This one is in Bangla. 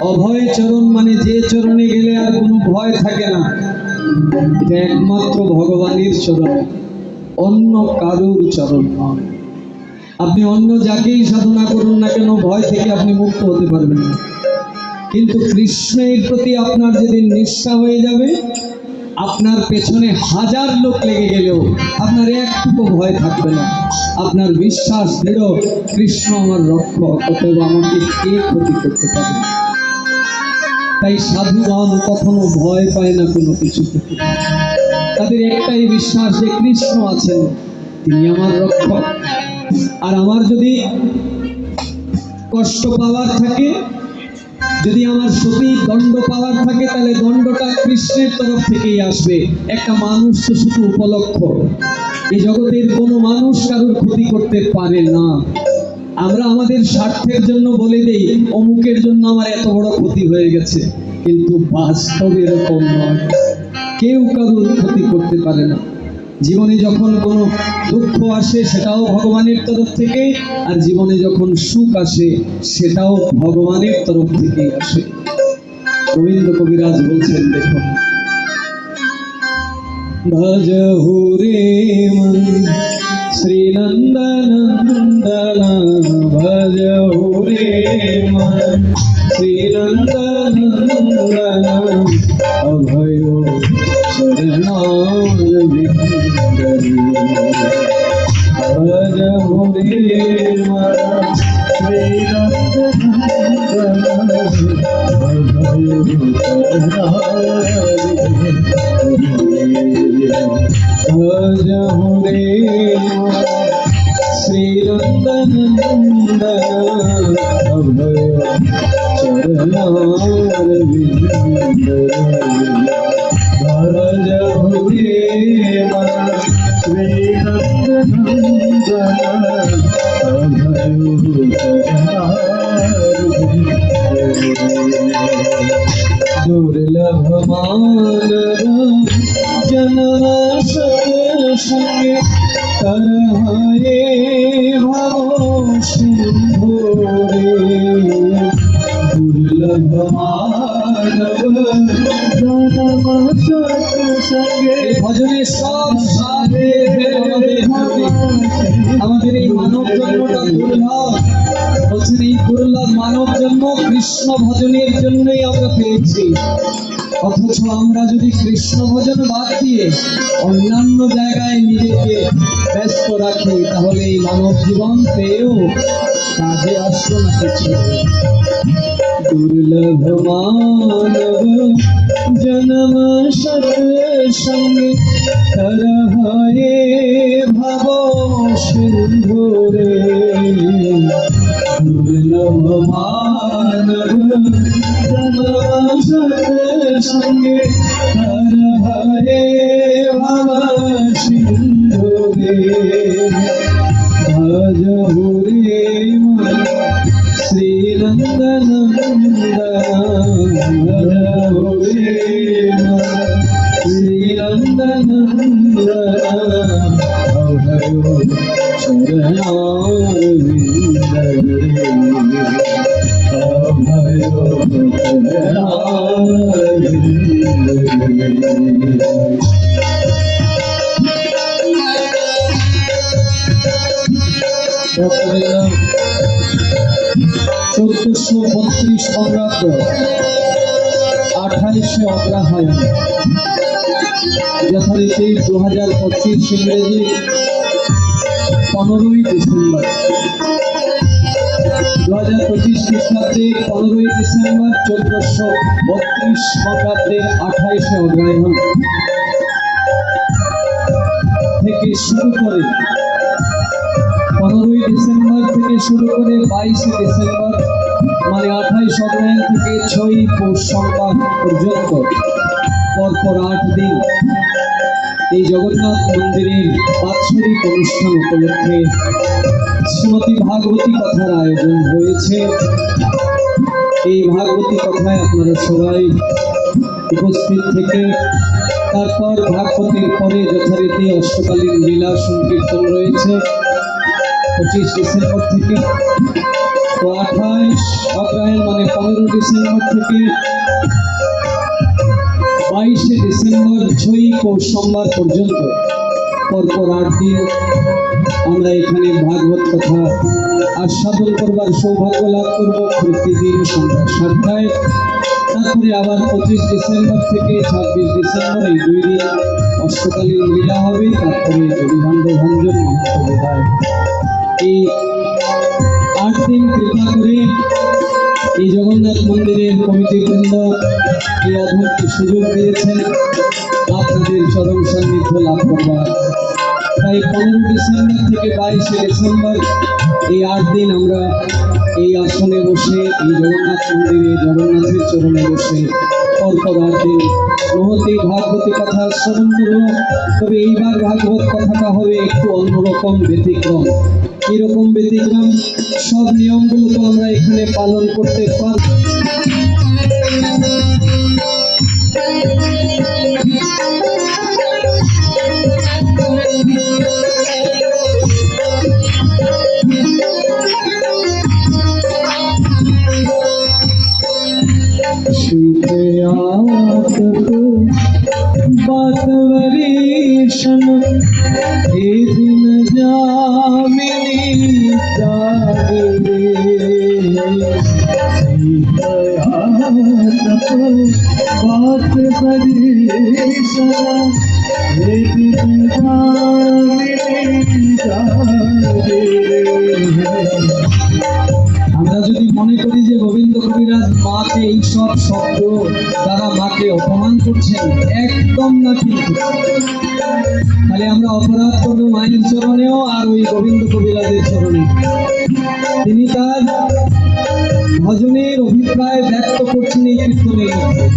অভয় চরণ মানে যে চরণে গেলে আর কোনো ভয় থাকে না, এটা একমাত্র ভগবানের চরণ, অন্য কারুর চরণ নয়। আপনি অন্য যাকেই সাধনা করুন না কেন, ভয় থেকে আপনি মুক্ত হতে পারবেন না। কিন্তু কৃষ্ণের প্রতি আপনার যেদিন নিষ্ঠা হয়ে যাবে, আপনার পেছনে হাজার লোক লেগে গেলেও আপনার একটুকু ভয় থাকবে না। আপনার বিশ্বাস দৃঢ়, কৃষ্ণ আমার রক্ষক, অতএব আমাকে কে ক্ষতি করতে পারে। তাই সাধুগণ কখনো ভয় পায় না কোনো কিছু থেকে। তাদের একটাই বিশ্বাস যে কৃষ্ণ আছেন, তিনি আমার রক্ষক। আর আমার যদি কষ্ট পাওয়ার থাকে, যদি আমার সতী দণ্ড পাওয়ার থাকে, তাহলে দণ্ডটা কৃষ্ণের তরফ থেকেই আসবে। একটা মানুষ তো শুধু উপলক্ষ, এই জগতের কোনো মানুষ কারোর ক্ষতি করতে পারে না। আমরা আমাদের স্বার্থের জন্য বলে দেই অমুকের জন্য আমার এত বড় ক্ষতি হয়ে গেছে, কিন্তু বাস্তবে এরকম নয়। কেউ কারোর ক্ষতি করতে পারে না। জীবনে যখন কোনো দুঃখ আসে সেটাও ভগবানের তরফ থেকে, আর জীবনে যখন সুখ আসে সেটাও ভগবানের তরফ থেকেই আসে। গোবিন্দ কবিরাজ বলছেন, দেখুন, ভজহু রে মন শ্রী নন্দনন্দন, ভজহু রে মন শ্রী নন্দনন্দন, অভয় চরণার বিন্দরি, ভজহু রে মন শ্রী নন্দনন্দন, অভয় চরণার ভজহু রে শ্রী নন্দনন্দন, অভয় চরণার বিন্দরি, ভজহু রে শ্রী নন্দনন্দন, অভয় চরণার বিন্দরি। দুর্লভ মানব জন্ম সৎসঙ্গে করহায়ে ভব সিন্ধু রে, দুর্লভ মানব জন্ম সৎসঙ্গে। ভজনে সব সাথে আমাদের এই মানব জন্মটা দুর্লভ। বলছেন এই দুর্লভ মানব জন্ম কৃষ্ণ ভজনের জন্যই আমরা পেয়েছি। অথচ আমরা যদি কৃষ্ণ ভজন বাদ দিয়ে অন্যান্য জায়গায় নিজেকে ব্যস্ত রাখি, তাহলে এই মানব জীবন পেয়েও কাজে আসলো না কিছু। দুর্লভ মানব জন্ম সৎসঙ্গে করহায়ে ভব সিন্ধু রে, দুর্লভ মানব জন্ম সৎসঙ্গে করহায়ে ভব সিন্ধু রে, ভজহু রে শ্রী নন্দনন্দন, ভজহু রে শ্রী নন্দনন্দন, অভয় চরণার বিন্দরি, অভয় চরণার বিন্দরি। 1432 বঙ্গাব্দ 28শে অগ্রহায়ণ, যথারীতি 2025 ইংরেজি 15ই ডিসেম্বর, 2025 খ্রিস্টাব্দে 15ই ডিসেম্বর, 1432 বঙ্গাব্দে 28শে অগ্রহায়ণ থেকে শুরু করে 15ই ডিসেম্বর থেকে শুরু করে 22শে ডিসেম্বর মানে 28 অগ্রহায়ণ থেকে 6ই পৌষ সংবাদ পর্যন্ত পরপর 8 দিন এই জগন্নাথ মন্দিরের বাৎসরিক অনুষ্ঠান উপলক্ষে শ্রীমতী ভাগবতী কথার আয়োজন হয়েছে। এই ভাগবতী কথায় আপনারা সবাই উপস্থিত থেকে তারপর ভাগবতের পরে যথারীতি অষ্টকালীন লীলা সংকীর্তন রয়েছে 25 ডিসেম্বর থেকে। তো 28 অগ্রহায়ণ মানে 15 ডিসেম্বর থেকে 22 ডিসেম্বর ছয়ই পৌষ সোমবার পর্যন্ত পরপর 8 দিন আমরা এখানে ভাগবত কথা আস্বাদন করবার সৌভাগ্য লাভ করব প্রতিদিন সন্ধ্যা 7টায়। তারপরে আবার 25 ডিসেম্বর থেকে 26 ডিসেম্বর এই 2 দিন অষ্টকালীন লীলা হবে। তারপরে অভিভাণ্ড ভঞ্জন মহাপ্রভুদায় এই 8 দিন কৃপা করে এই জগন্নাথ মন্দিরের কমিটিবৃন্দ এই অদ্ভুত সুযোগ দিয়েছেন আপনাদের চরম সান্নিধ্য লাভ করবার। তাই 15 ডিসেম্বর থেকে 22 ডিসেম্বর এই 8 দিন আমরা এই আসনে বসে এই জগন্নাথ মন্দিরে জগন্নাথের চরণে বসে পরপর 8 দিন মহতী ভাগবতী কথা শ্রবণ করব। তবে এইবার ভাগবত কথাটা হবে একটু অন্যরকম, ব্যতিক্রম। এরকম ব্যতিক্রম সব নিয়মগুলো তো আমরা এখানে পালন করতে পারব। बातवरीशन हे दिन जामिनी जागरे बातवरीशन हे दिन जामिनी जागरे। আমরা যদি মনে করি যে গোবিন্দ কবিরাজ মাকে এই সব শব্দ দ্বারা মাকে অপমান করছেন, একদম না। কিন্তু তাহলে আমরা অপরাধ করবো মায়ের চরণেও আর ওই গোবিন্দ কবিরাজের চরণে। তিনি তার ভজনের অভিপ্রায় ব্যক্ত করছেন এই কীর্তনের মধ্যে।